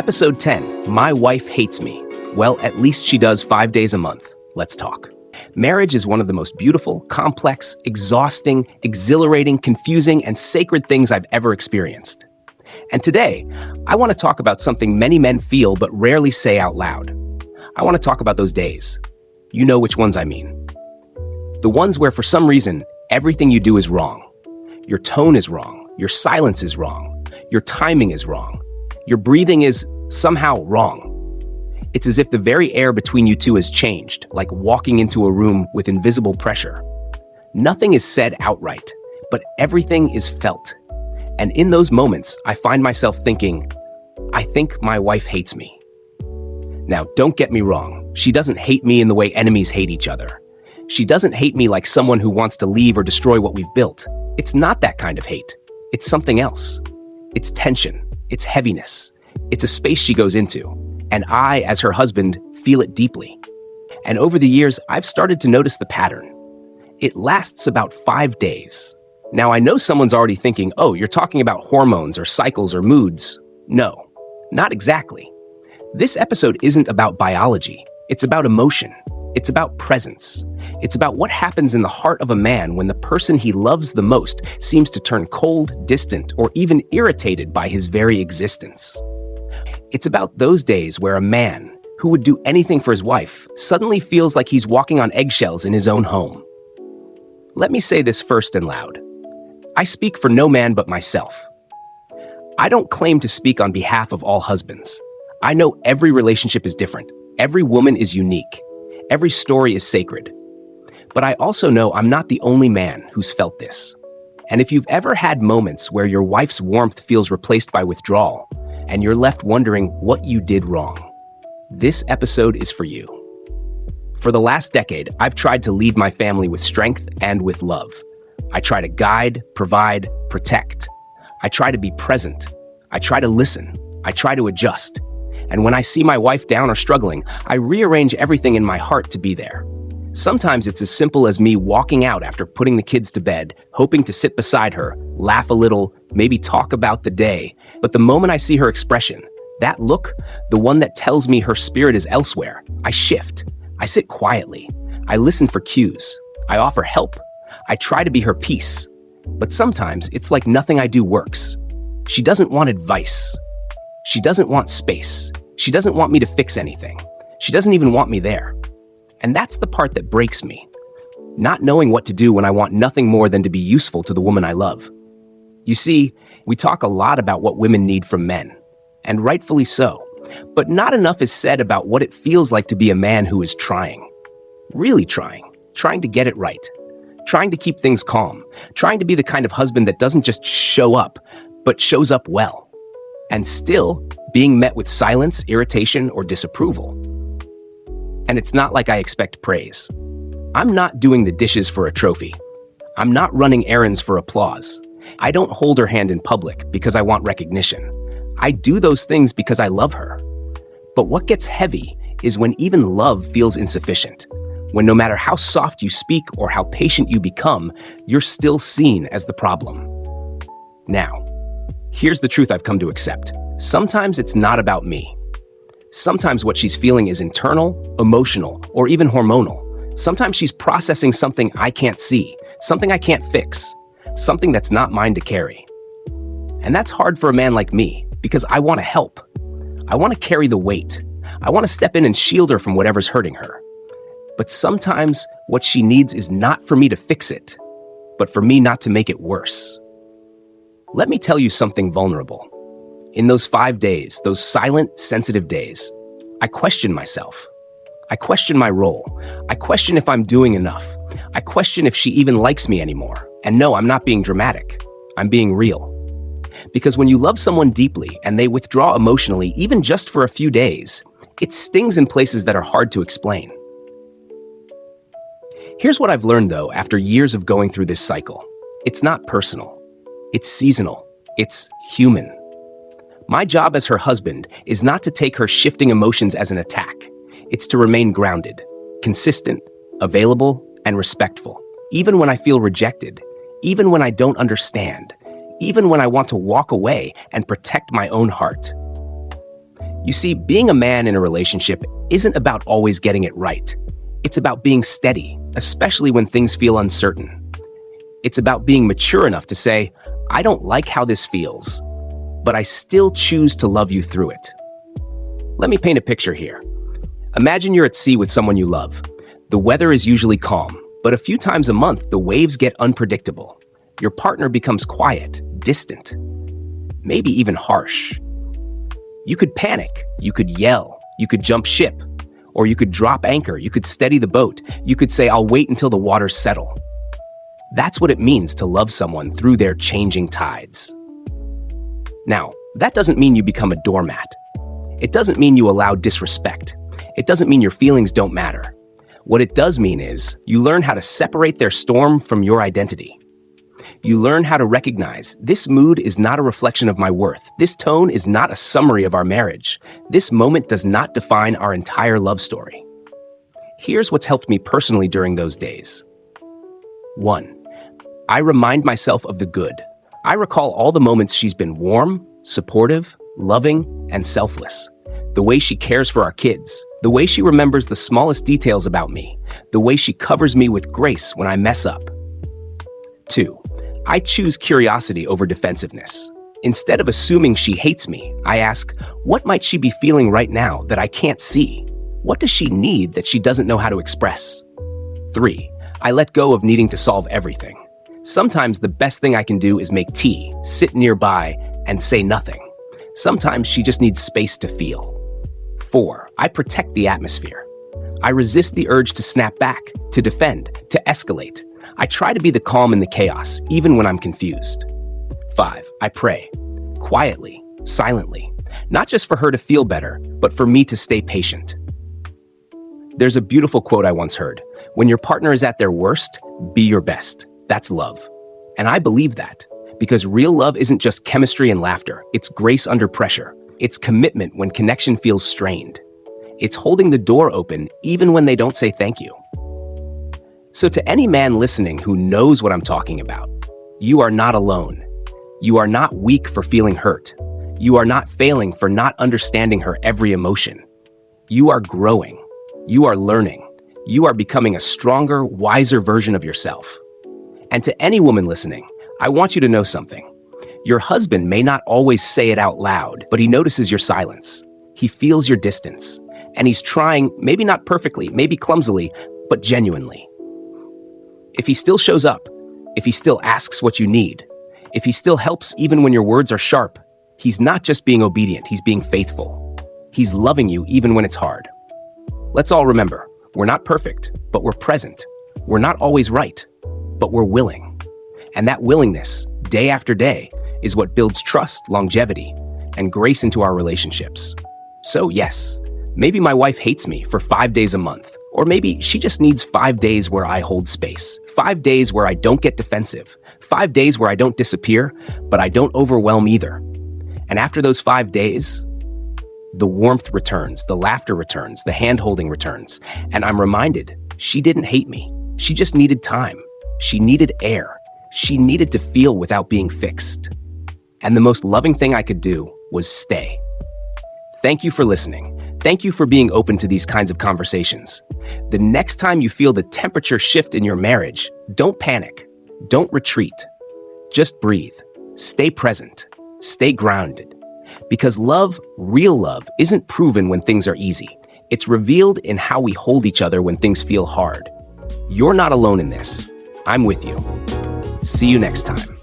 Episode 10, My Wife Hates Me. Well, at least she does 5 days a month. Let's talk. Marriage is one of the most beautiful, complex, exhausting, exhilarating, confusing, and sacred things I've ever experienced. And today, I want to talk about something many men feel but rarely say out loud. I want to talk about those days. You know which ones I mean. The ones where, for some reason, everything you do is wrong. Your tone is wrong. Your silence is wrong. Your timing is wrong. Your breathing is somehow wrong. It's as if the very air between you two has changed, like walking into a room with invisible pressure. Nothing is said outright, but everything is felt. And in those moments, I find myself thinking, I think my wife hates me. Now, don't get me wrong. She doesn't hate me in the way enemies hate each other. She doesn't hate me like someone who wants to leave or destroy what we've built. It's not that kind of hate. It's something else. It's tension. It's heaviness. It's a space she goes into. And I, as her husband, feel it deeply. And over the years, I've started to notice the pattern. It lasts about 5 days. Now, I know someone's already thinking, oh, you're talking about hormones or cycles or moods. No, not exactly. This episode isn't about biology. It's about emotion. It's about presence. It's about what happens in the heart of a man when the person he loves the most seems to turn cold, distant, or even irritated by his very existence. It's about those days where a man, who would do anything for his wife, suddenly feels like he's walking on eggshells in his own home. Let me say this first and loud. I speak for no man but myself. I don't claim to speak on behalf of all husbands. I know every relationship is different. Every woman is unique. Every story is sacred. But I also know I'm not the only man who's felt this. And if you've ever had moments where your wife's warmth feels replaced by withdrawal, and you're left wondering what you did wrong, this episode is for you. For the last decade, I've tried to lead my family with strength and with love. I try to guide, provide, protect. I try to be present. I try to listen. I try to adjust. And when I see my wife down or struggling, I rearrange everything in my heart to be there. Sometimes it's as simple as me walking out after putting the kids to bed, hoping to sit beside her, laugh a little, maybe talk about the day. But the moment I see her expression, that look, the one that tells me her spirit is elsewhere, I shift. I sit quietly. I listen for cues. I offer help. I try to be her peace. But sometimes it's like nothing I do works. She doesn't want advice. She doesn't want space. She doesn't want me to fix anything. She doesn't even want me there. And that's the part that breaks me. Not knowing what to do when I want nothing more than to be useful to the woman I love. You see, we talk a lot about what women need from men, and rightfully so. But not enough is said about what it feels like to be a man who is trying. Really trying to get it right. Trying to keep things calm. Trying to be the kind of husband that doesn't just show up, but shows up well. And still being met with silence, irritation, or disapproval. And it's not like I expect praise. I'm not doing the dishes for a trophy. I'm not running errands for applause. I don't hold her hand in public because I want recognition. I do those things because I love her. But what gets heavy is when even love feels insufficient. When no matter how soft you speak or how patient you become, you're still seen as the problem. Now, here's the truth I've come to accept. Sometimes it's not about me. Sometimes what she's feeling is internal, emotional, or even hormonal. Sometimes she's processing something I can't see, something I can't fix, something that's not mine to carry. And that's hard for a man like me, because I want to help. I want to carry the weight. I want to step in and shield her from whatever's hurting her. But sometimes what she needs is not for me to fix it, but for me not to make it worse. Let me tell you something vulnerable. In those 5 days, those silent, sensitive days, I question myself. I question my role. I question if I'm doing enough. I question if she even likes me anymore. And no, I'm not being dramatic. I'm being real. Because when you love someone deeply and they withdraw emotionally, even just for a few days, it stings in places that are hard to explain. Here's what I've learned, though, after years of going through this cycle. It's not personal. It's seasonal. It's human. My job as her husband is not to take her shifting emotions as an attack. It's to remain grounded, consistent, available, and respectful. Even when I feel rejected, even when I don't understand, even when I want to walk away and protect my own heart. You see, being a man in a relationship isn't about always getting it right. It's about being steady, especially when things feel uncertain. It's about being mature enough to say, I don't like how this feels, but I still choose to love you through it. Let me paint a picture here. Imagine you're at sea with someone you love. The weather is usually calm, but a few times a month, the waves get unpredictable. Your partner becomes quiet, distant, maybe even harsh. You could panic, you could yell, you could jump ship, or you could drop anchor, you could steady the boat, you could say, I'll wait until the waters settle. That's what it means to love someone through their changing tides. Now, that doesn't mean you become a doormat. It doesn't mean you allow disrespect. It doesn't mean your feelings don't matter. What it does mean is you learn how to separate their storm from your identity. You learn how to recognize this mood is not a reflection of my worth. This tone is not a summary of our marriage. This moment does not define our entire love story. Here's what's helped me personally during those days. 1. I remind myself of the good. I recall all the moments she's been warm, supportive, loving, and selfless. The way she cares for our kids, the way she remembers the smallest details about me, the way she covers me with grace when I mess up. 2. I choose curiosity over defensiveness. Instead of assuming she hates me, I ask, what might she be feeling right now that I can't see? What does she need that she doesn't know how to express? 3. I let go of needing to solve everything. Sometimes the best thing I can do is make tea, sit nearby, and say nothing. Sometimes she just needs space to feel. 4. I protect the atmosphere. I resist the urge to snap back, to defend, to escalate. I try to be the calm in the chaos, even when I'm confused. 5. I pray. Quietly, silently. Not just for her to feel better, but for me to stay patient. There's a beautiful quote I once heard. When your partner is at their worst, be your best. That's love. And I believe that, because real love isn't just chemistry and laughter. It's grace under pressure. It's commitment when connection feels strained. It's holding the door open even when they don't say thank you. So to any man listening who knows what I'm talking about, you are not alone. You are not weak for feeling hurt. You are not failing for not understanding her every emotion. You are growing. You are learning. You are becoming a stronger, wiser version of yourself. And to any woman listening, I want you to know something. Your husband may not always say it out loud, but he notices your silence. He feels your distance. And he's trying, maybe not perfectly, maybe clumsily, but genuinely. If he still shows up, if he still asks what you need, if he still helps even when your words are sharp, he's not just being obedient, he's being faithful. He's loving you even when it's hard. Let's all remember, we're not perfect, but we're present. We're not always right, but we're willing. And that willingness, day after day, is what builds trust, longevity, and grace into our relationships. So yes, maybe my wife hates me for 5 days a month, or maybe she just needs 5 days where I hold space, 5 days where I don't get defensive, 5 days where I don't disappear, but I don't overwhelm either. And after those 5 days, the warmth returns, the laughter returns, the hand-holding returns, and I'm reminded she didn't hate me. She just needed time. She needed air. She needed to feel without being fixed. And the most loving thing I could do was stay. Thank you for listening. Thank you for being open to these kinds of conversations. The next time you feel the temperature shift in your marriage, don't panic. Don't retreat. Just breathe. Stay present. Stay grounded. Because love, real love, isn't proven when things are easy. It's revealed in how we hold each other when things feel hard. You're not alone in this. I'm with you. See you next time.